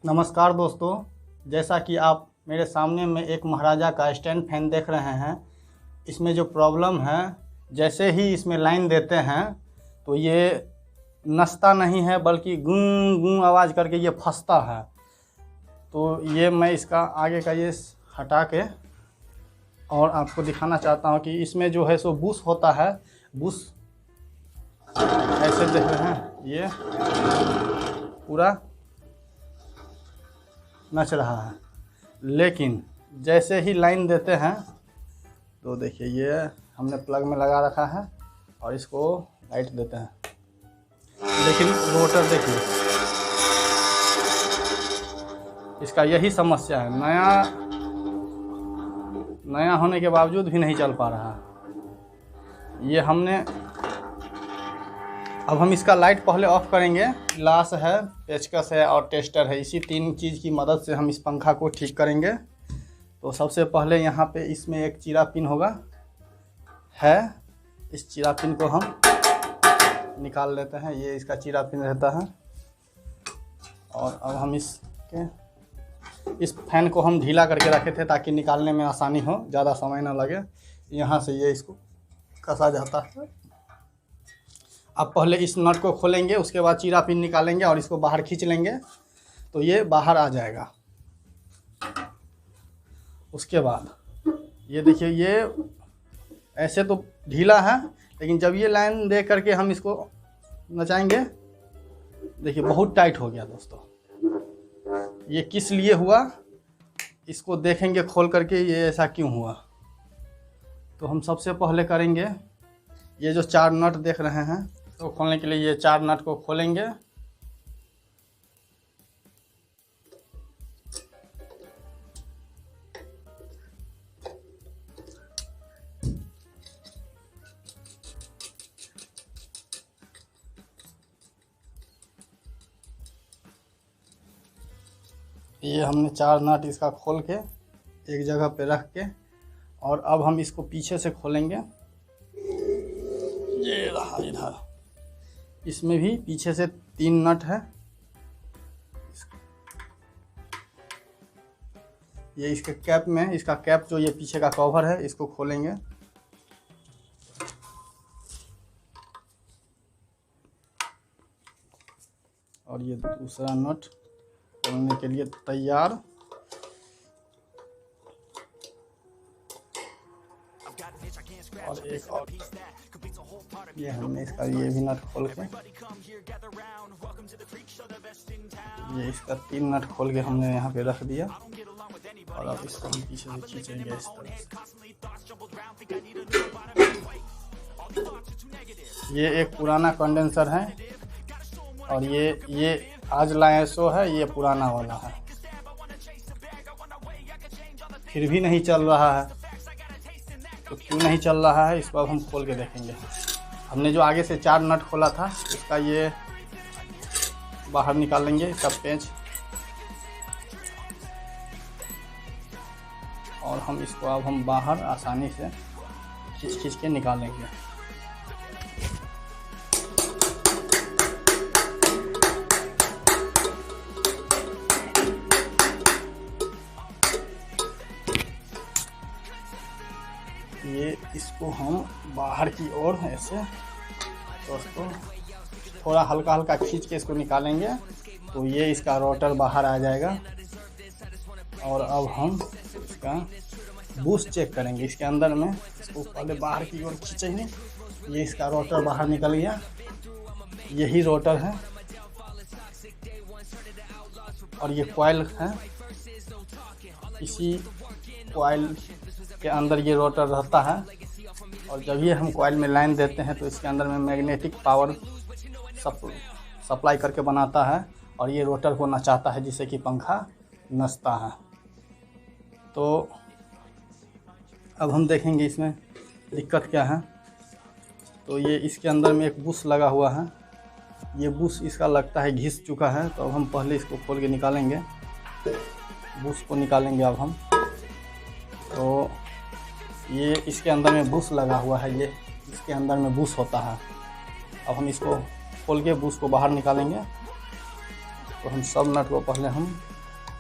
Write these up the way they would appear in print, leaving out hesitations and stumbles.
नमस्कार दोस्तों, जैसा कि आप मेरे सामने में एक महाराजा का स्टैंड फैन देख रहे हैं। इसमें जो प्रॉब्लम है, जैसे ही इसमें लाइन देते हैं तो ये नचता नहीं है बल्कि गूं गूं आवाज़ करके ये फंसता है। तो ये मैं इसका आगे का ये हटा के और आपको दिखाना चाहता हूँ कि इसमें जो है सो बुश होता है। बुश ऐसे देख रहे हैं, ये पूरा नच रहा है, लेकिन जैसे ही लाइन देते हैं तो देखिए ये हमने प्लग में लगा रखा है और इसको लाइट देते हैं, लेकिन रोटर देखिए इसका यही समस्या है। नया होने के बावजूद भी नहीं चल पा रहा। ये हमने अब हम इसका लाइट पहले ऑफ करेंगे। ग्लास है, पेचकस है और टेस्टर है, इसी तीन चीज़ की मदद से हम इस पंखा को ठीक करेंगे। तो सबसे पहले यहाँ पे इसमें एक चीरा पिन होगा है, इस चीरा पिन को हम निकाल लेते हैं। ये इसका चीरा पिन रहता है। और अब हम इस फैन को हम ढीला करके रखे थे ताकि निकालने में आसानी हो, ज़्यादा समय ना लगे। यहाँ से ये इसको कसा जाता है। अब पहले इस नट को खोलेंगे, उसके बाद चीरा पिन निकालेंगे और इसको बाहर खींच लेंगे तो ये बाहर आ जाएगा। उसके बाद ये देखिए, ये ऐसे तो ढीला है, लेकिन जब ये लाइन दे करके हम इसको नचाएंगे, देखिए बहुत टाइट हो गया दोस्तों। ये किस लिए हुआ, इसको देखेंगे खोल करके ये ऐसा क्यों हुआ। तो हम सबसे पहले करेंगे, ये जो चार नट देख रहे हैं तो खोलने के लिए ये चार नट को खोलेंगे। ये हमने चार नट इसका खोल के एक जगह पे रख के, और अब हम इसको पीछे से खोलेंगे। ये रहा इधर, इसमें भी पीछे से तीन नट है। ये इसके कैप में, इसका कैप जो ये पीछे का कवर है, इसको खोलेंगे। और ये दूसरा नट खोलने के लिए तैयार। और एक और, ये हमने इसका ये भी नट खोल के, ये इसका तीन नट खोल के हमने यहाँ पे रख दिया। और अब इसको हम पीछे से खींचेंगे इस तरह से। ये एक पुराना कंडेंसर है और ये आज लाया सो है, ये पुराना वाला है, फिर भी नहीं चल रहा है। तो क्यों नहीं चल रहा है, इसको अब हम खोल के देखेंगे। हमने जो आगे से चार नट खोला था उसका ये बाहर निकालेंगे, इसका पेंच, और हम इसको अब हम बाहर आसानी से खींच के निकालेंगे। ये इसको हम बाहर की ओर ऐसे दोस्तों थोड़ा हल्का हल्का खींच के इसको निकालेंगे तो ये इसका रोटर बाहर आ जाएगा। और अब हम इसका बूस्ट चेक करेंगे। इसके अंदर में इसको पहले बाहर की ओर खींचेंगे, ये इसका रोटर बाहर निकल गया, यही रोटर है। और ये कॉइल है, इसी कॉइल के अंदर ये रोटर रहता है। और जब ये हम कॉइल में लाइन देते हैं तो इसके अंदर में मैग्नेटिक पावर सप्लाई करके बनाता है और ये रोटर को नचाता है, जिससे कि पंखा नचता है। तो अब हम देखेंगे इसमें दिक्कत क्या है। तो ये इसके अंदर में एक बुश लगा हुआ है, ये बुश इसका लगता है घिस चुका है। तो अब हम पहले इसको खोल के निकालेंगे, बुश को निकालेंगे अब हम। तो ये इसके अंदर में बुश लगा हुआ है, ये इसके अंदर में बुश होता है। अब हम इसको खोल के बुश को बाहर निकालेंगे। तो हम सब नट को पहले हम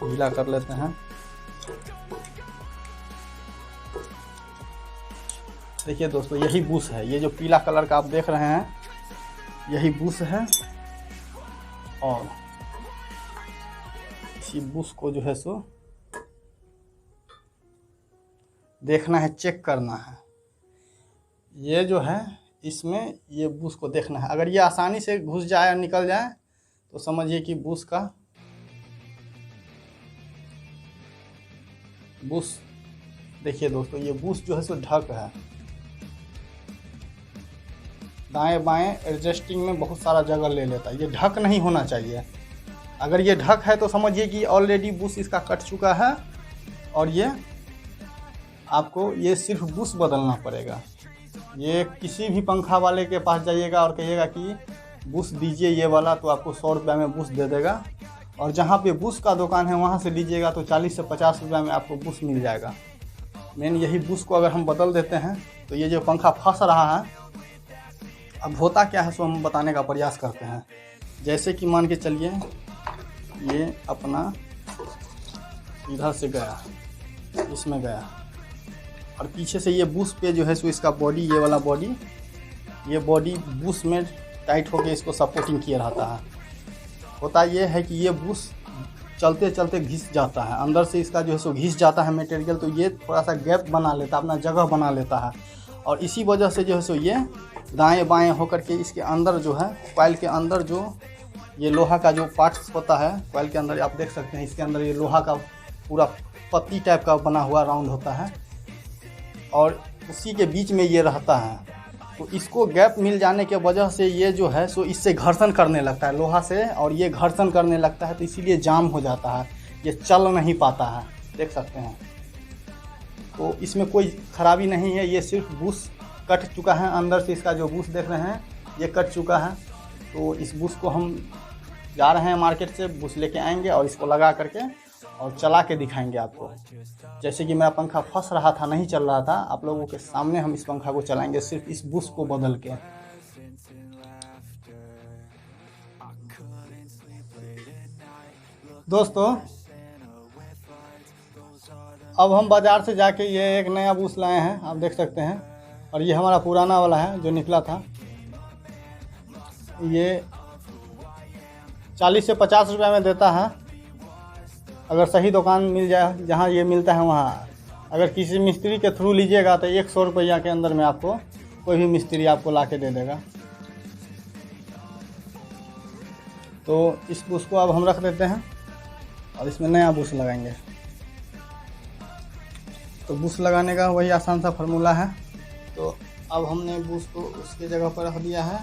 गीला कर लेते हैं। देखिए दोस्तों, यही बुश है, ये जो पीला कलर का आप देख रहे हैं यही बुश है। और इसी बुश को जो है सो देखना है, चेक करना है। ये जो है इसमें ये बुश को देखना है। अगर ये आसानी से घुस जाए और निकल जाए तो समझिए कि बुश देखिए दोस्तों, ये बुश जो है सो ढक है। दाएं बाएं एडजस्टिंग में बहुत सारा जगह ले लेता है। ये ढक नहीं होना चाहिए। अगर ये ढक है तो समझिए कि ऑलरेडी बुश इसका कट चुका है और ये आपको ये सिर्फ बुश बदलना पड़ेगा। ये किसी भी पंखा वाले के पास जाइएगा और कहिएगा कि बुश दीजिए ये वाला, तो आपको 100 रुपये में बुश दे देगा। और जहाँ पे बुश का दुकान है वहाँ से लीजिएगा तो 40 से 50 रुपये में आपको बुश मिल जाएगा। मेन यही बुश को अगर हम बदल देते हैं तो ये जो पंखा फंस रहा है, अब होता क्या है सो हम बताने का प्रयास करते हैं। जैसे कि मान के चलिए ये अपना इधर से गया, इसमें गया और पीछे से ये बुश पे जो है सो इसका बॉडी, ये वाला बॉडी, ये बॉडी बुश में टाइट होके इसको सपोर्टिंग किया रहता है। होता ये है कि ये बुश चलते चलते घिस जाता है, अंदर से इसका जो है सो घिस जाता है मटेरियल, तो ये थोड़ा सा गैप बना लेता है, अपना जगह बना लेता है। और इसी वजह से जो है सो ये दाएं बाएं होकर के इसके अंदर जो है, कॉइल के अंदर जो ये लोहा का जो पार्ट्स होता है कॉइल के अंदर, आप देख सकते हैं इसके अंदर ये लोहा का पूरा पत्ती टाइप का बना हुआ राउंड होता है और उसी के बीच में ये रहता है। तो इसको गैप मिल जाने के वजह से ये जो है सो इससे घर्षण करने लगता है लोहा से, और ये घर्षण करने लगता है तो इसीलिए जाम हो जाता है, ये चल नहीं पाता है, देख सकते हैं। तो इसमें कोई ख़राबी नहीं है, ये सिर्फ बुश कट चुका है। अंदर से इसका जो बुश देख रहे हैं ये कट चुका है। तो इस बुश को हम जा रहे हैं मार्केट से, बुश लेके आएंगे और इसको लगा करके और चला के दिखाएंगे आपको। जैसे कि मेरा पंखा फंस रहा था, नहीं चल रहा था, आप लोगों के सामने हम इस पंखा को चलाएंगे सिर्फ इस बुश को बदल के। दोस्तों, अब हम बाज़ार से जाके ये एक नया बुश लाए हैं, आप देख सकते हैं। और ये हमारा पुराना वाला है जो निकला था। ये 40 से 50 रुपये में देता है, अगर सही दुकान मिल जाए जहाँ ये मिलता है वहाँ। अगर किसी मिस्त्री के थ्रू लीजिएगा तो 100 रुपया के अंदर में आपको कोई भी मिस्त्री आपको ला के दे देगा। तो इस बुश को अब हम रख देते हैं और इसमें नया बुश लगाएंगे। तो बुश लगाने का वही आसान सा फार्मूला है। तो अब हमने बुश को उसके जगह पर रख दिया है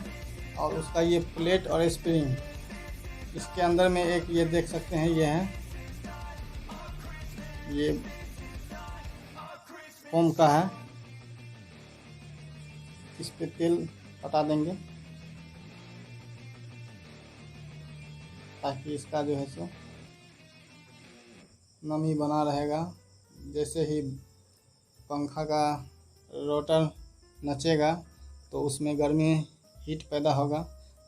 और उसका ये प्लेट और स्प्रिंग, इसके अंदर में एक ये देख सकते हैं ये है, ये फोम का है। इस पे तेल हटा देंगे ताकि इसका जो है सो नमी बना रहेगा। जैसे ही पंखा का रोटर नचेगा तो उसमें गर्मी हीट पैदा होगा,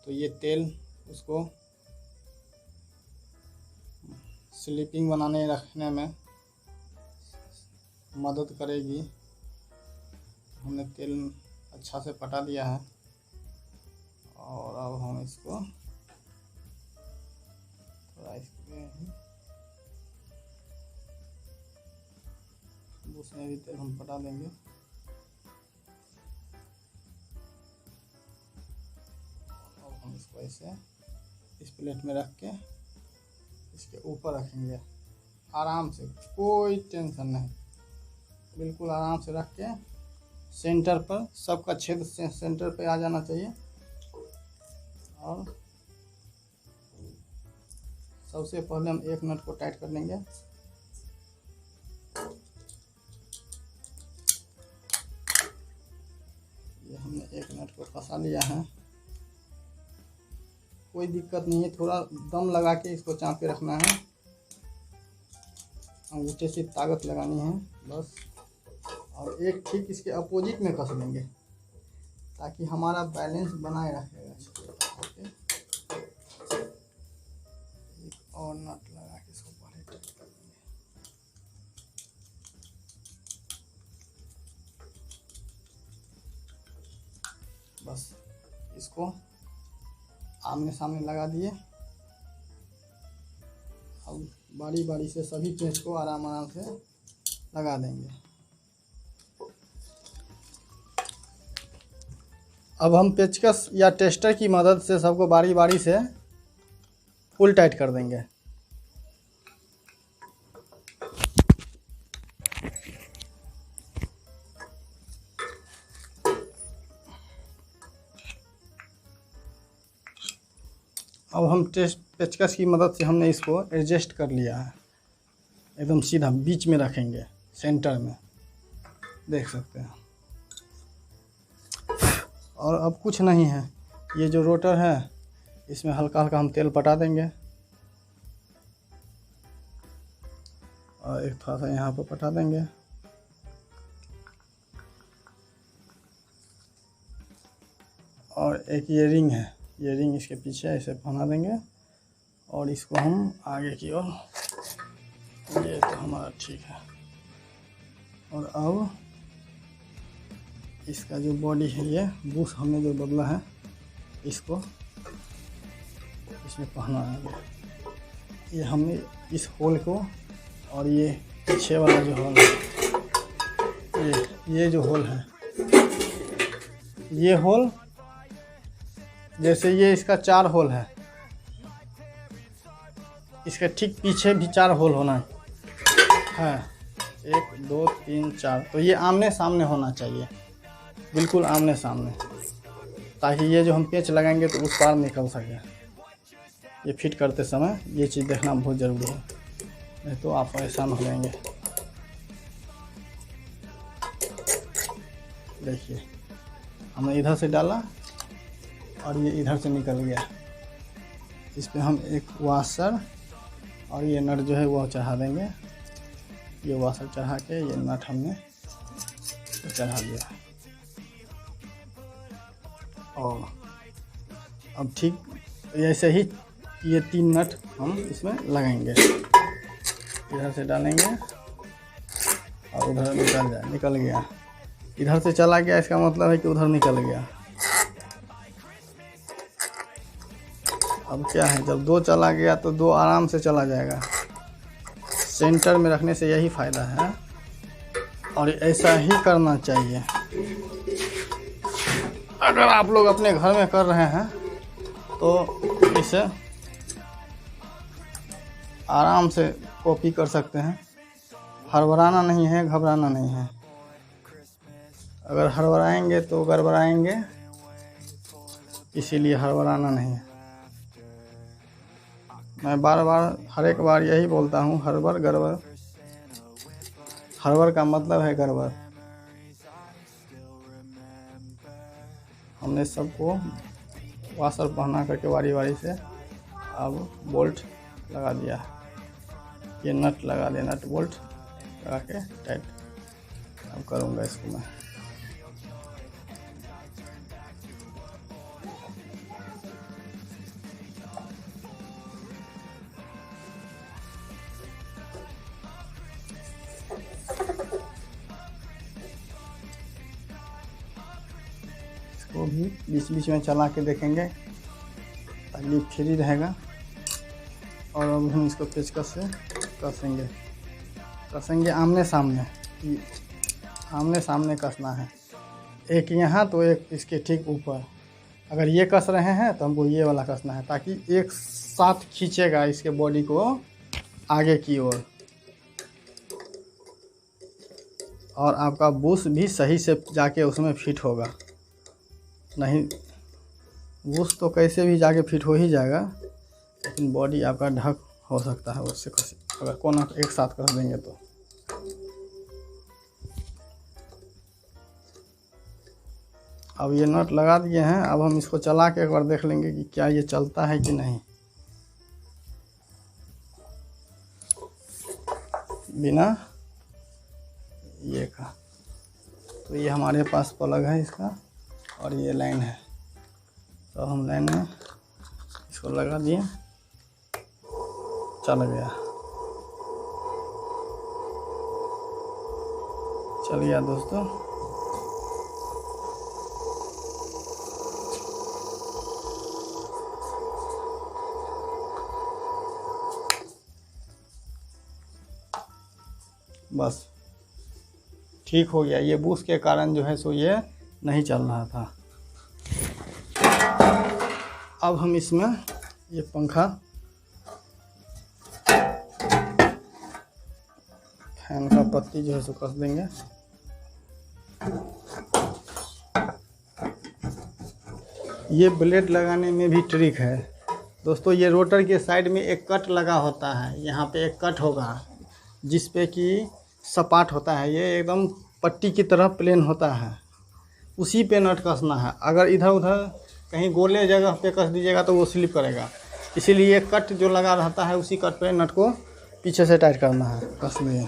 तो ये तेल उसको स्लीपिंग बनाने रखने में मदद करेगी। हमने तेल अच्छा से पटा दिया है और अब हम इसको थोड़ा उसमें भी तेल हम पटा देंगे। अब हम इसको ऐसे इस प्लेट में रख के इसके ऊपर रखेंगे आराम से, कोई टेंशन नहीं, बिल्कुल आराम से रख के सेंटर पर, सबका छेद सेंटर पे आ जाना चाहिए। और सबसे पहले हम एक नट को टाइट कर लेंगे। ये हमने एक नट को फंसा लिया है, कोई दिक्कत नहीं है। थोड़ा दम लगा के इसको चाँप के रखना है, अंगूठे से ताकत लगानी है बस। और एक ठीक इसके अपोजिट में कस लेंगे ताकि हमारा बैलेंस बनाए रखेगा। एक और नट लगा के इसको पहले टाइट कर इसको आमने सामने लगा दिए। अब बारी बारी से सभी पेंच को आराम आराम से लगा देंगे। अब हम पेचकस या टेस्टर की मदद से सबको बारी बारी से फुल टाइट कर देंगे। अब हम पेचकस की मदद से हमने इसको एडजस्ट कर लिया है, एकदम सीधा बीच में रखेंगे, सेंटर में, देख सकते हैं। और अब कुछ नहीं है, ये जो रोटर है इसमें हल्का हल्का हम तेल पटा देंगे और एक थोड़ा सा यहाँ पर पटा देंगे। और एक ये रिंग है, ये रिंग इसके पीछे ऐसे बना देंगे और इसको हम आगे की ओर, ये तो हमारा ठीक है। और अब इसका जो बॉडी है, ये बुश हमने जो बदला है, इसको इसमें पहना है। ये हमने इस होल को और ये पीछे वाला जो होल है, ये जो होल है, ये होल, जैसे ये इसका 4 होल है, इसके ठीक पीछे भी 4 होल होना है। 1 2 3 4, तो ये आमने सामने होना चाहिए, बिल्कुल आमने सामने, ताकि ये जो हम पेंच लगाएंगे तो उस पार निकल सके। ये फिट करते समय ये चीज़ देखना बहुत ज़रूरी है, नहीं तो आप परेशान हो जाएंगे। देखिए हमने इधर से डाला और ये इधर से निकल गया। इस पे हम एक वाशर और ये नट जो है वो चढ़ा देंगे। ये वाशर चढ़ा के ये नट हमने चढ़ा दिया। और अब ठीक ऐसे ही ये 3 नट हम इसमें लगाएंगे। इधर से डालेंगे और उधर निकल गया। इधर से चला गया, इसका मतलब है कि उधर निकल गया। अब क्या है, जब 2 चला गया तो 2 आराम से चला जाएगा। सेंटर में रखने से यही फ़ायदा है और ऐसा ही करना चाहिए। अगर आप लोग अपने घर में कर रहे हैं तो इसे आराम से कॉपी कर सकते हैं। हड़बड़ाना नहीं है, घबराना नहीं है। अगर हड़बड़ाएंगे तो गड़बड़ाएंगे, इसीलिए हड़बड़ाना नहीं है। मैं बार बार हर एक बार यही बोलता हूँ, हड़बड़ गड़बड़। हड़बड़ का मतलब है गड़बड़। हमने सबको वाशर पहना करके बारी बारी से अब बोल्ट लगा दिया। ये नट लगा दिया, नट बोल्ट लगा के टाइट। अब करूँगा इसको मैं। इसको भी बीच बीच में चला के देखेंगे ताकि फ्री रहेगा। और अब हम इसको पेचकस से कसेंगे आमने सामने, आमने सामने कसना है। एक यहाँ तो एक इसके ठीक ऊपर। अगर ये कस रहे हैं तो हमको ये वाला कसना है, ताकि एक साथ खींचेगा इसके बॉडी को आगे की ओर। और आपका बुश भी सही से जाके उसमें फिट होगा। नहीं, बुश तो कैसे भी जाके फिट हो ही जाएगा, लेकिन बॉडी आपका ढक हो सकता है उससे कस, अगर कोना एक साथ कर देंगे तो। अब ये नट लगा दिए हैं। अब हम इसको चला के एक बार देख लेंगे कि क्या ये चलता है कि नहीं। बिना ये का, तो ये हमारे पास प्लग है इसका और ये लाइन है। तो हम लाइन में इसको लगा दिए, चल गया, चल गया दोस्तों। बस ठीक हो गया। ये बूस्ट के कारण जो है सो ये नहीं चल रहा था। अब हम इसमें ये पंखा फैन का पत्ती जो है सो कस देंगे। ये ब्लेड लगाने में भी ट्रिक है दोस्तों। ये रोटर के साइड में एक कट लगा होता है, यहाँ पे एक कट होगा जिस पे कि सपाट होता है, ये एकदम पट्टी की तरह प्लेन होता है, उसी पे नट कसना है। अगर इधर उधर कहीं गोले जगह पे कस दीजिएगा तो वो स्लिप करेगा, इसीलिए कट जो लगा रहता है उसी कट पे नट को पीछे से टाइट करना है, कस लिए।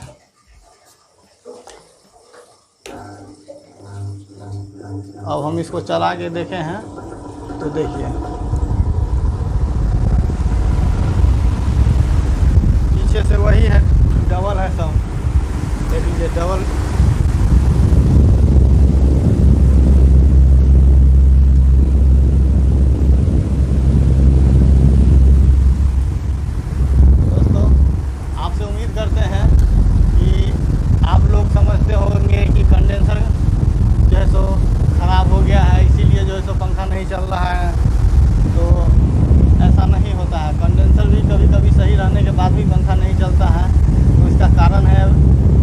अब हम इसको चला के देखे हैं तो देखिए पीछे से वही है, डबल है सब, देख लीजिए डबल। दोस्तों आपसे उम्मीद करते हैं कि आप लोग समझते होंगे कि कंडेंसर जो है सो ख़राब हो गया है, इसीलिए जो है सो पंखा नहीं चल रहा है। तो ऐसा नहीं होता है, कंडेंसर भी कभी कभी सही रहने के बाद भी पंखा नहीं चलता है। तो इसका कारण है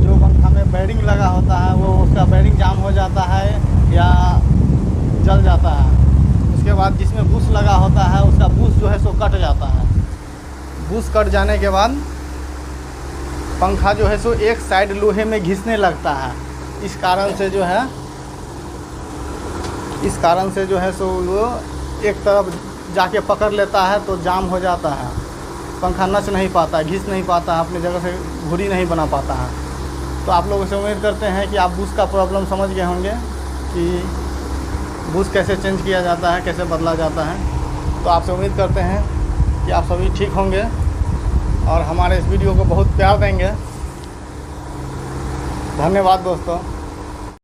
जो पंखा में बेयरिंग लगा होता है वो उसका बेयरिंग जाम हो जाता है या जल जाता है। उसके बाद जिसमें बूस्ट लगा होता है उसका बूस्ट जो है सो कट जाता है। बूस्ट कट जाने के बाद पंखा जो है सो एक साइड लोहे में घिसने लगता है। इस कारण से जो है सो वो एक तरफ जाके पकड़ लेता है तो जाम हो जाता है, पंखा नच नहीं पाता है, घिस नहीं पाता है, अपनी जगह से घुरी नहीं बना पाता है। तो आप लोगों से उम्मीद करते हैं कि आप बूस्ट का प्रॉब्लम समझ गए होंगे कि बूस्ट कैसे चेंज किया जाता है, कैसे बदला जाता है। तो आपसे उम्मीद करते हैं कि आप सभी ठीक होंगे और हमारे इस वीडियो को बहुत प्यार देंगे। धन्यवाद दोस्तों।